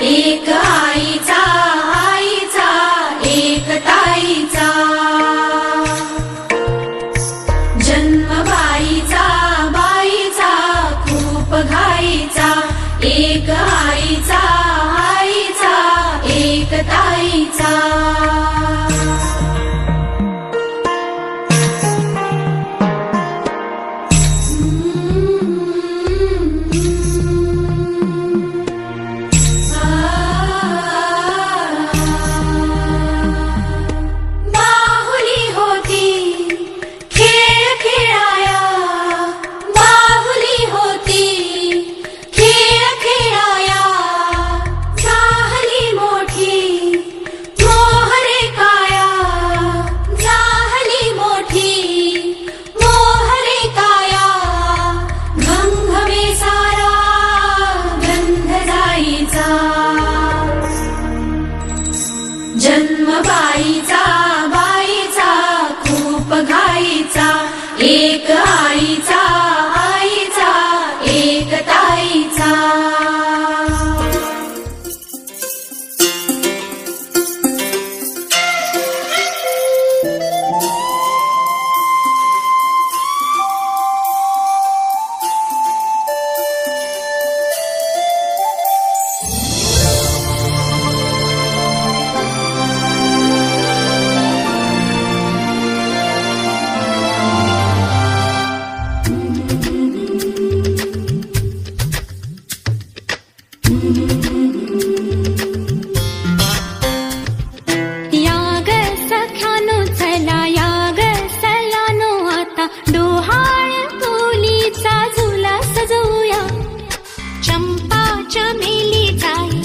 एक आईचा आईचा एक ताईचा जन्म बाईचा बाईचा खूप घाईचा एक आईचा आईचा एक ताईचा जन्म बाईचा बाईचा खूप घाईचा एक आईचा आईचा एक ताईचा याग सख्यानो चला याग सलानो आता डोहाळ तुलीचा झुला सजवूया चंपा चमेली जाई